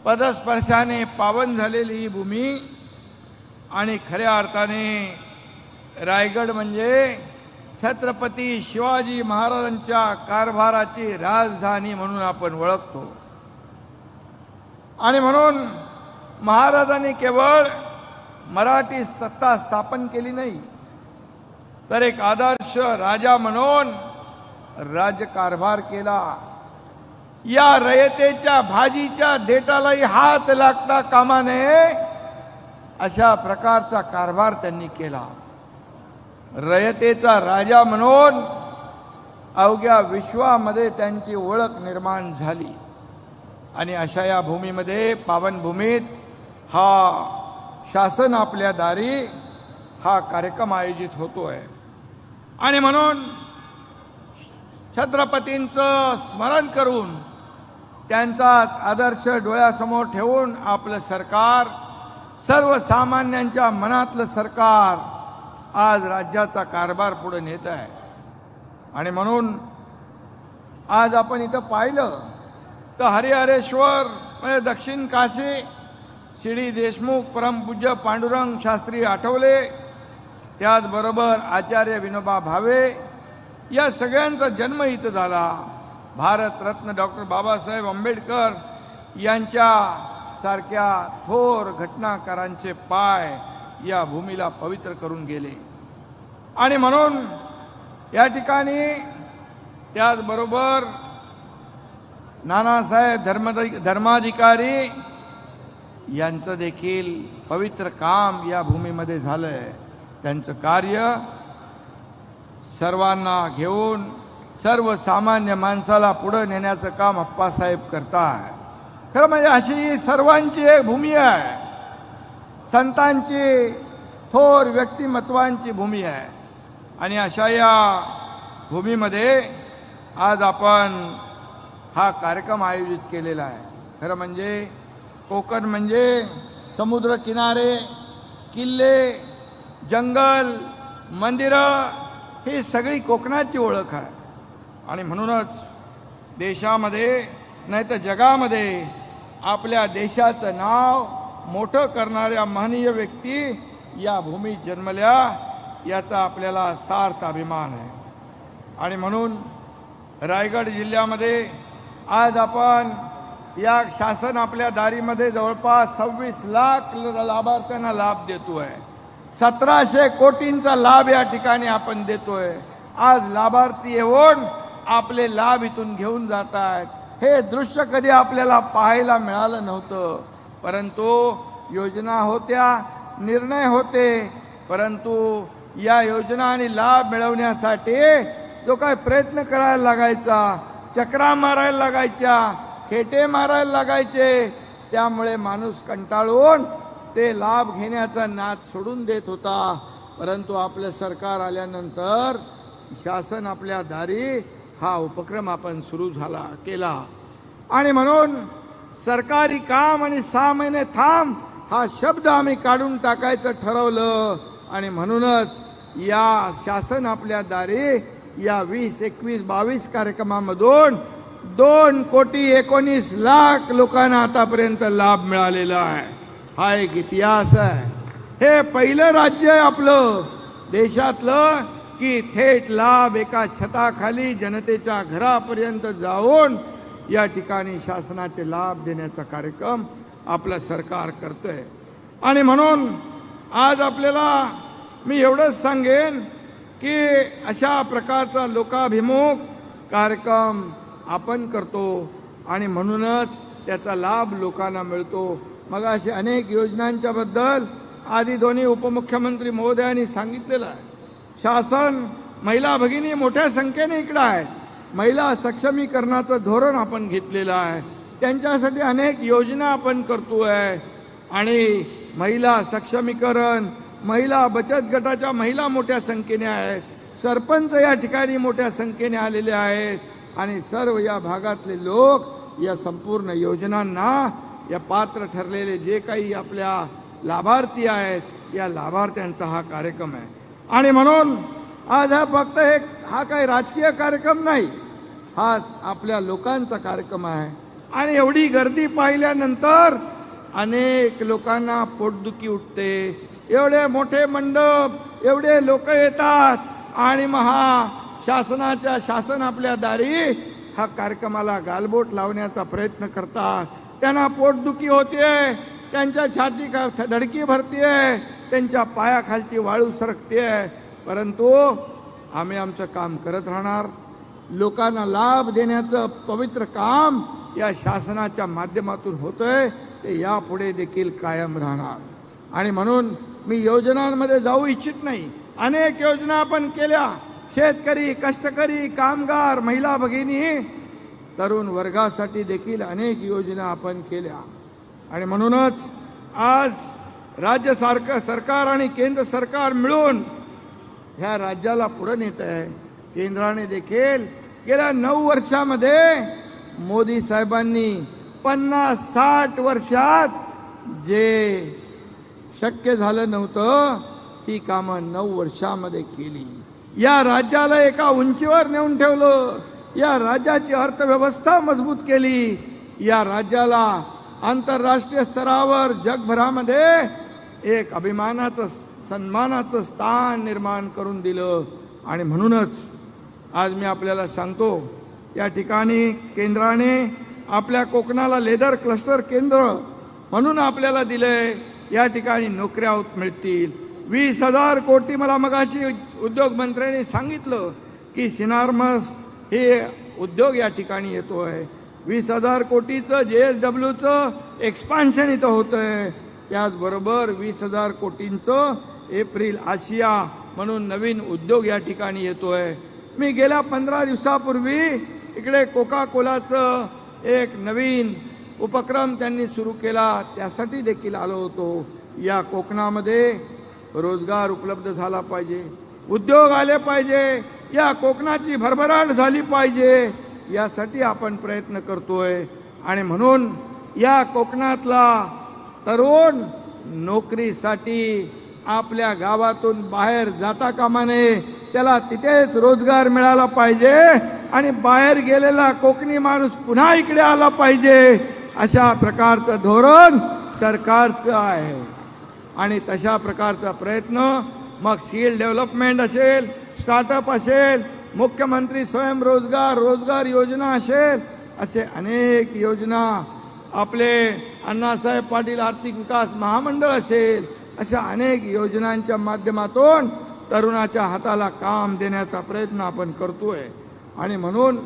पदस्पर्शाने पावन झालेली ही भूमी आणि खऱ्या अर्थाने रायगड म्हणजे छत्रपती शिवाजी महाराजांच्या कारभाराची राजधानी म्हणून आपण ओळखतो. आणि म्हणून महाराजांनी केवळ मराठी सत्ता स्थापन केली नाही, तर एक आदर्श राजा म्हणून राज्यकारभार केला. या रयतेच्या भाजीच्या देठालाही हात लागता कामा नये अशा प्रकारचा कारभार त्यांनी केला. रयतेचा राजा म्हणून अवघ्या विश्वामध्ये त्यांची ओळख निर्माण झाली. आणि अशा या भूमीमध्ये, पावनभूमीत, हा शासन आपल्या दारी हा कार्यक्रम आयोजित होतोय. आणि म्हणून छत्रपतींचं स्मरण करून, त्यांचाच आदर्श डोळ्यासमोर ठेवून आपलं सरकार, सर्वसामान्यांच्या मनातलं सरकार आज राज्याचा कारभार पुढे नेत आहे. आणि म्हणून आज आपण इथं पाहिलं तर हरिहरेश्वर म्हणजे दक्षिण काशी, श्री देशमुख, परमपूज्य पांडुरंग शास्त्री आठवले, त्याचबरोबर आचार्य विनोबा भावे, या सगळ्यांचा जन्म इथं झाला. भारतरत्न डॉक्टर बाबासाहेब आंबेडकर यांच्या सारख्या थोर घटनाकारांचे पाय या भूमीला पवित्र करून गेले. आणि म्हणून या ठिकाणी त्याचबरोबर नानासाहेब धर्माधिकारी यांचं देखील पवित्र काम या भूमीमध्ये झालंय. त्यांचं कार्य सर्वांना घेऊन सर्वसामान्य माणसाला पुढे नेण्याचं काम अप्पासाहेब करतात. खरं म्हणजे अशी सर्वांची एक भूमी आहे, संतांची, थोर व्यक्तिमत्वांची भूमी आहे. आणि अशा या भूमीमध्ये आज आपण हा कार्यक्रम आयोजित केलेला आहे. खरं म्हणजे कोकण म्हणजे समुद्र किनारे, किल्ले, जंगल, मंदिरं, ही सगळी कोकणाची ओळख आहे. आणि म्हणूनच देशामध्ये नाही तर जगामध्ये आपल्या देशाचं नाव मोठं करणाऱ्या महनीय व्यक्ती या भूमीत जन्मल्या, याचा आपल्याला सार्थ अभिमान आहे. आणि म्हणून रायगड जिल्ह्यामध्ये आज आपण या शासन आपल्या दारीमध्ये जवळपास 26 लाख लाभार्थ्यांना लाभ देतोय. 1700 कोटींचा लाभ या ठिकाणी आपण देतोय. आज लाभार्थी येऊन आपले लाभ इथून घेऊन जात आहेत. हे दृश्य कधी आपल्याला पाहायला मिळालं नव्हतं. परंतु योजना होत्या, निर्णय होते, परंतु या योजना आणि लाभ मिळवण्यासाठी जो काय प्रयत्न करायला लागायचा, चक्रा मारायला लागायच्या, खेटे मारायला लागायचे, त्यामुळे माणूस कंटाळून ते लाभ घेण्याचा नाद सोडून देत होता. परंतु आपलं सरकार आल्यानंतर शासन आपल्या दारी हा उपक्रम आपण सुरू केला. आणि म्हणून सरकारी काम आणि 6 महिने थांब हा शब्द आम्ही काढून टाकायचं ठरवलं. आणि म्हणूनच या शासन आपल्या दारी या 20, 21, 22 कार्यक्रमामधून 2,19,00,000 लोकांना आतापर्यंत लाभ मिळालेला आहे. हा एक इतिहास आहे. हे पहिलं राज्य आहे आपलं देशातलं की थेट लाभ एका छताखाली जनतेच्या घरापर्यंत जाऊन या ठिकाणी शासनाचे लाभ देण्याचा कार्यक्रम आपलं सरकार करतोय. आणि म्हणून आज आपल्याला मी एवढंच सांगेन की अशा प्रकारचा लोकाभिमुख कार्यक्रम आपण करतो आणि म्हणूनच त्याचा लाभ लोकांना मिळतो. मग अशा अनेक योजनांच्या बद्दल आधी दोन्ही उपमुख्यमंत्री महोदयांनी सांगितलेलं आहे. शासन महिला भगिनी मोठ्या संख्येने इकडं आहेत. महिला सक्षमीकरणाचं धोरण आपण घेतलेलं आहे. त्यांच्यासाठी अनेक योजना आपण करतोय. आणि महिला सक्षमीकरण, महिला बचत गटाच्या महिला मोठ्या संख्येने आहेत. सरपंच या ठिकाणी मोठ्या संख्येने आलेले आहेत. आणि सर्व या भागातले लोक या संपूर्ण योजनांना, या पात्र ठरलेले जे काही आपल्या लाभार्थी आहेत, या लाभार्थ्यांचा हा कार्यक्रम आहे. आणि म्हणून आज हा फक्त हा काही राजकीय कार्यक्रम नाही, हा आपल्या लोकांचा कार्यक्रम आहे. आणि एवढी गर्दी पाहिल्यानंतर अनेक लोकांना पोटदुखी उठते. एवढे मोठे मंडप, एवढे लोक येतात आणि मग शासन आपल्या दारी हा कार्यक्रमाला गालबोट लावण्याचा प्रयत्न करतात. त्यांना पोटदुखी होते, त्यांच्या छाती धडकी भरतीये, त्यांच्या पायाखालची वाळू सरकते. परंतु आम्ही आमचं काम करत राहणार. लोकांना लाभ देण्याचं पवित्र काम या शासनाच्या माध्यमातून होतंय, ते यापुढे देखील कायम राहणार. आणि म्हणून मी योजनांमध्ये जाऊ इच्छित नाही. अनेक योजना आपण केल्या, शेतकरी, कष्टकरी, कामगार, महिला भगिनी, तरुण वर्गासाठी देखील अनेक योजना आपण केल्या. आणि म्हणूनच आज राज्य सरकार आणि केंद्र सरकार मिळून ह्या राज्याला पुढे नेत आहे. केंद्राने देखील गेल्या 9 वर्षामध्ये मोदी साहेबांनी 50-60 वर्षात जे शक्य झालं नव्हतं ती कामं 9 वर्षामध्ये केली. या राज्याला एका उंचीवर नेऊन ठेवलं. या राज्याची अर्थव्यवस्था मजबूत केली. या राज्याला आंतरराष्ट्रीय स्तरावर जगभरामध्ये एक अभिमानाचं, सन्मानाचं स्थान निर्माण करून दिलं. आणि म्हणूनच आज मी आपल्याला सांगतो, या ठिकाणी केंद्राने आपल्या कोकणाला लेदर क्लस्टर केंद्र म्हणून आपल्याला दिलंय. या ठिकाणी नोकऱ्या मिळतील. 20,000 कोटी, मला मगाशी उद्योग मंत्र्यांनी सांगितलं की सिनार्मस हे उद्योग या ठिकाणी येतोय. 20,000 कोटीचं JSWचं एक्सपान्शन इथं होतंय. त्याचबरोबर 20,000 कोटींचं एप्रिल आशिया म्हणून नवीन उद्योग या ठिकाणी येतोय. मी गेल्या 15 दिवसापूर्वी इकडे कोका कोलाचं एक नवीन उपक्रम त्यांनी सुरू केला, त्यासाठी देखील आलो होतो. या कोकणामध्ये रोजगार उपलब्ध झाला पाहिजे, उद्योग आले पाहिजे, या कोकणाची भरभराट झाली पाहिजे, यासाठी आपण प्रयत्न करतोय. आणि म्हणून या कोकणातला तरुण नोकरीसाठी आपल्या गावातून बाहेर जाता कामा नये, त्याला तिथेच रोजगार मिळाला पाहिजे. आणि बाहेर गेलेला कोकणी माणूस पुन्हा इकडे आला पाहिजे, अशा प्रकारचं धोरण सरकारचं आहे. आणि तशा प्रकारचा प्रयत्न मग स्किल डेव्हलपमेंट असेल, स्टार्टअप असेल, मुख्यमंत्री स्वयंरोजगार रोजगार योजना असेल, असे अनेक योजना, आपले अण्णासाहेब पाटील आर्थिक विकास महामंडळ असेल, अशा अनेक योजनांच्या माध्यमातून तरुणाच्या हाताला काम देण्याचा प्रयत्न आपण करतोय. आणि म्हणून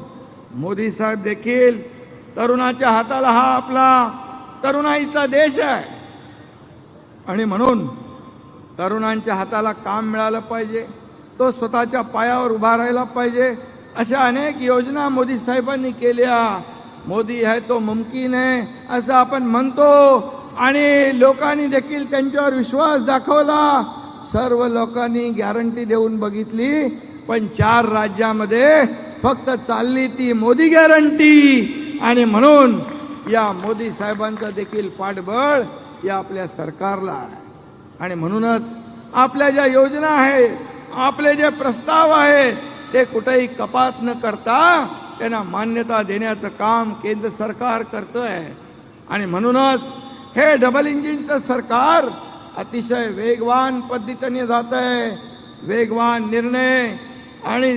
मोदी साहेब देखील तरुणाच्या हाताला, हा आपला तरुणाईचा देश आहे, आणि म्हणून तरुणांच्या हाताला काम मिळालं पाहिजे, तो स्वतःच्या पायावर उभा राहायला पाहिजे. अशा अनेक योजना मोदी साहेबांनी केल्या. मोदी है तो मुमकिन है असं आपण म्हणतो, आणि लोकांनी देखील त्यांच्यावर विश्वास दाखवला. सर्व लोकांनी गॅरंटी देऊन बघितली, पण 4 राज्यामध्ये फक्त चालली ती मोदी गॅरंटी. आणि म्हणून या मोदी साहेबांचं देखील पाठबळ या आपल्या सरकारला आहे. आणि म्हणूनच आपल्या ज्या योजना आहेत, आपले जे प्रस्ताव आहेत, ते कुठेही कपात न करता त्यांना मान्यता देण्याचं काम केंद्र सरकार करतंय. आणि म्हणूनच हे डबल इंजिनचं सरकार अतिशय वेगवान पद्धतीने जात आहे. वेगवान निर्णय, आणि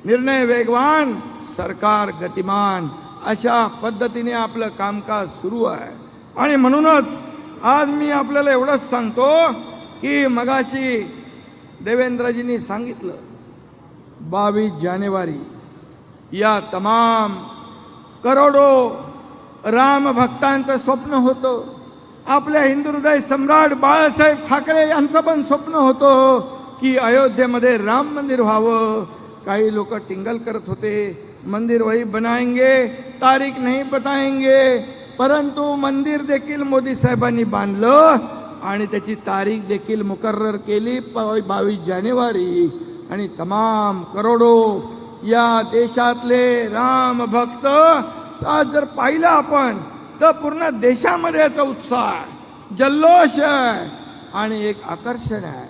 निर्णय वेगवान, सरकार गतिमान, अशा पद्धतीने आपलं कामकाज सुरू आहे. आणि म्हणूनच आज मी आपल्याला एवढंच सांगतो की मगाशी देवेंद्रजींनी सांगितलं, 22 जानेवारी या तमाम करोडो राम भक्तांचं स्वप्न होतं. आपल्या हिंदू हृदय सम्राट बाळासाहेब ठाकरे यांचं पण स्वप्न होतं की अयोध्येमध्ये राम मंदिर व्हावं. काही लोक टिंगल करत होते, मंदिर वही बनाएंगे, तारीख नहीं बताएंगे, परंतु मंदिर देखील मोदी साहेबांनी बांधलं आणि त्याची तारीख देखील मुकर्रर केली 22 जानेवारी. आणि तमाम करोडो या देशातले राम भक्त आज जर पाहिलं आपण, तर पूर्ण देशामध्ये याचा उत्साह आहे, जल्लोष आहे आणि एक आकर्षण आहे.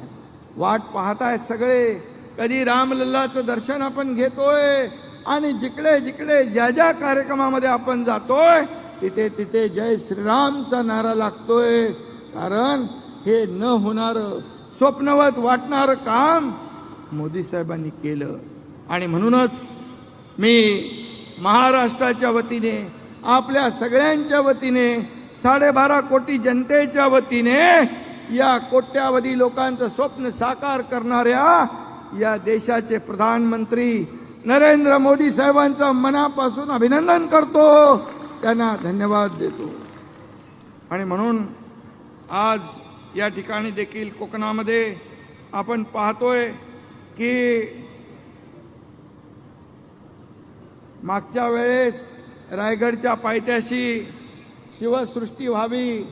वाट पाहताय सगळे, कधी रामलल्लाचं दर्शन आपण घेतोय. आणि जिकडे जिकडे ज्या ज्या कार्यक्रमामध्ये आपण जातोय, तिथे तिथे जय श्रीरामचा नारा लागतोय. कारण हे न होणारं, स्वप्नवत वाटणारं काम मोदी साहेबांनी केलं. आणि म्हणूनच मी महाराष्ट्राच्या वतीने, आपल्या सगळ्यांच्या वतीने, 12.5 कोटी जनतेच्या वतीने या कोट्यावधी लोकांचं स्वप्न साकार करणाऱ्या या देशाचे प्रधानमंत्री नरेंद्र मोदी साहेबांचं मनापासून अभिनंदन करतो, त्यांना धन्यवाद देतो. आणि म्हणून आज या ठिकाणी देखील कोकणामध्ये आपण पाहतोय की मागच्या वेळेस रायगडच्या पायथ्याशी शिवसृष्टी व्हावी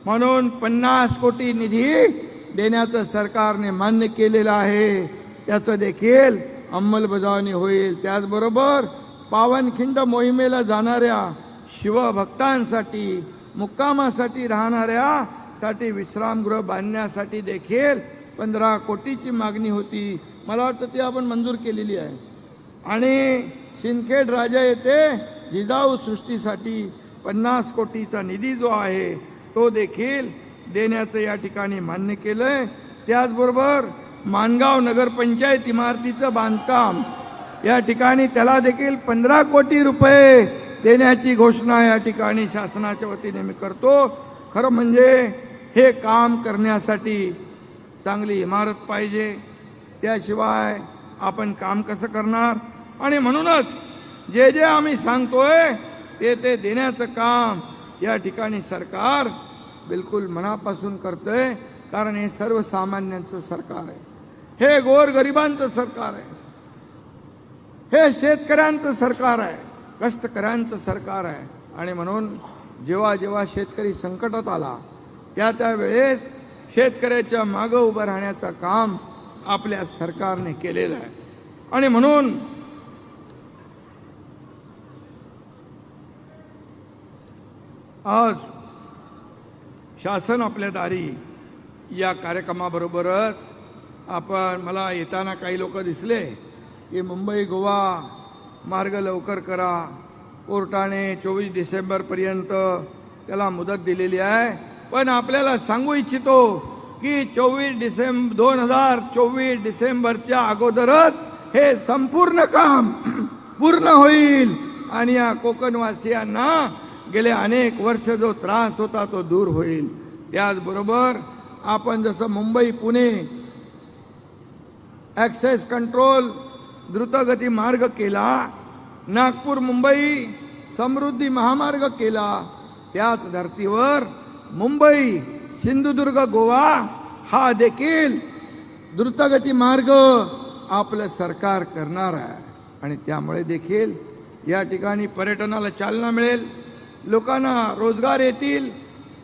म्हणून 50 कोटी निधी देण्याचं सरकारने मान्य केलेलं आहे. त्याचं देखील अंमलबजावणी होईल. त्याचबरोबर पावनखिंड मोहिमेला जाणाऱ्या शिवभक्तांसाठी, मुक्कामासाठी राहणाऱ्या साठी विश्रामगृह बांधण्यासाठी देखील 15 कोटीची मागणी होती. मला वाटतं ती आपण मंजूर केलेली आहे. आणि सिंदखेड राजा येथे जिजाऊ सृष्टीसाठी 50 कोटीचा निधी जो आहे तो देखील देण्याचं या ठिकाणी मान्य केलंय. त्याचबरोबर माणगाव नगरपंचायत इमारतीचं बांधकाम या ठिकाणी त्याला देखील 15 कोटी रुपये देण्याची घोषणा या ठिकाणी शासनाच्या वतीने मी करतो. खरं म्हणजे हे काम करण्यासाठी चांगली इमारत पाहिजे, त्याशिवाय आपण काम कसं करणार. आणि म्हणूनच जे जे आम्ही सांगतोय ते देण्याचं काम या ठिकाणी सरकार बिलकुल मनापासून करतंय. कारण हे सर्वसामान्यांचं सरकार आहे, हे गोरगरिबांचं सरकार आहे, हे शेतकऱ्यांचं सरकार आहे, कष्टकऱ्यांचं सरकार आहे. आणि म्हणून जेव्हा जेव्हा शेतकरी संकटात आला त्या वेळेस शेतकऱ्याच्या मागं उभं राहण्याचं काम आपल्या सरकारने केलेलं आहे. आणि म्हणून आज शासन आपल्या दारी या कार्यक्रमाबरोबरच मला येताना काही लोक दिसले की मुंबई गोवा मार्ग लवकर करा, कोर्टाने 24 डिसेंबरपर्यंत त्याला मुदत दिलेली आहे. पण आपल्याला सांगू इच्छितो की 2024 डिसेंबरच्या अगोदरच हे संपूर्ण काम पूर्ण होईल आणि या कोकणवासियांना गेले अनेक वर्ष जो त्रास होता तो दूर होईल. त्याचबरोबर आपण जसं मुंबई पुणे ॲक्सेस कंट्रोल द्रुतगती मार्ग केला, नागपूर मुंबई समृद्धी महामार्ग केला, त्याच धर्तीवर मुंबई सिंधुदुर्ग गोवा हा देखील द्रुतगती मार्ग आपलं सरकार करणार आहे. आणि त्यामुळे देखील या ठिकाणी पर्यटनाला चालना मिळेल, लोकांना रोजगार येतील,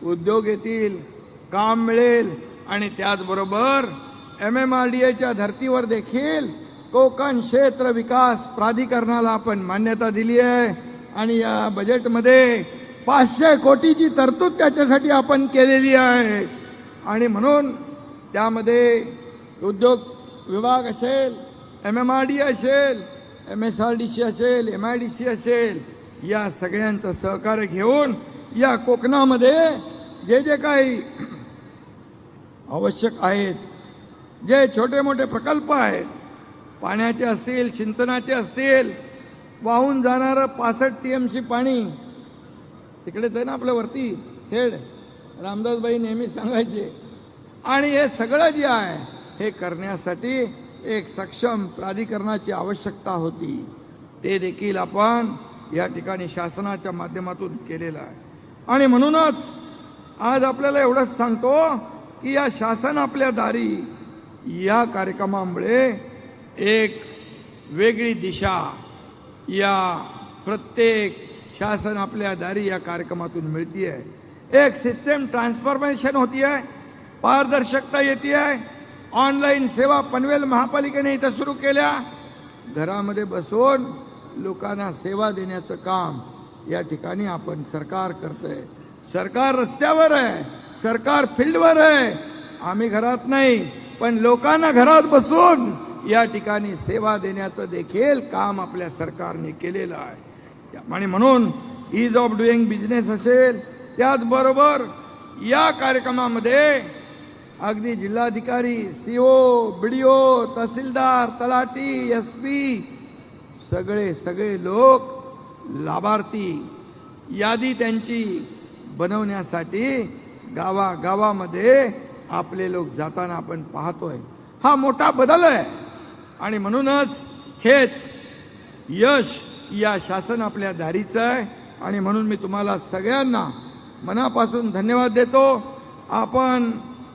उद्योग येतील, काम मिळेल. आणि त्याचबरोबर MMRDAच्या धर्तीवर देखील कोकण क्षेत्र विकास प्राधिकरणाला आपण मान्यता दिली आहे. आणि या बजेटमध्ये 500 कोटीची तरतूद त्याच्यासाठी आपण केलेली आहे. आणि म्हणून त्यामध्ये उद्योग विभाग असेल, MMRDA असेल, MSRDC असेल, MIDC असेल, या सगळ्यांचं सहकार्य घेऊन या कोकणामध्ये जे जे काही आवश्यक आहेत, जे छोटे मोठे प्रकल्प आहेत, पाण्याचे असतील, सिंचनाचे असतील, वाहून जाणारं 65 TMC पाणी तिकडेच आहे ना आपल्या वरती खेड, रामदासबाई नेहमी सांगायचे. आणि हे सगळं जे आहे हे करण्यासाठी एक सक्षम प्राधिकरणाची आवश्यकता होती. ते देखील आपण या ठिकाणी शासनाच्या माध्यमातून केलेलं आहे. आणि म्हणूनच आज आपल्याला एवढंच सांगतो की या शासन आपल्या दारी या कार्यक्रमामुळे एक वेगळी दिशा या प्रत्येक शासन आपल्या दारी या कार्यक्रमातून मिळती आहे. एक सिस्टम ट्रान्सफॉर्मेशन होती आहे, पारदर्शकता येते आहे. ऑनलाईन सेवा पनवेल महापालिकेने इथं सुरू केल्या, घरामध्ये बसून लोकांना सेवा देण्याचं काम या ठिकाणी आपण सरकार करतोय. सरकार रस्त्यावर आहे, सरकार फील्डवर आहे, आम्ही घरात नाही, पण लोकांना घरात बसून या ठिकाणी सेवा देण्याचं देखील काम आपल्या सरकारने केलेलं आहे. आणि म्हणून ईज ऑफ डुईंग बिझनेस असेल, त्याचबरोबर या कार्यक्रमामध्ये अगदी जिल्हाधिकारी, CO, BDO, तहसीलदार, तलाठी, SP सगळे लोक लाभार्थी यादी त्यांची बनवण्यासाठी गावागावामध्ये आपले लोक जाताना आपण पाहतोय. हा मोठा बदल आहे आणि म्हणूनच हेच यश या शासन आपल्या दारीचं आहे आणि म्हणून मी तुम्हाला सगळ्यांना मनापासून धन्यवाद देतो. आपण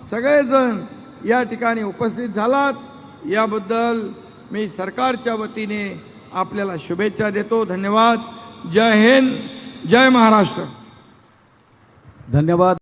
सगळेजण या ठिकाणी उपस्थित झालात याबद्दल मी सरकारच्या वतीने आपल्याला शुभेच्छा देतो. धन्यवाद. जय हिंद, जय महाराष्ट्र. धन्यवाद.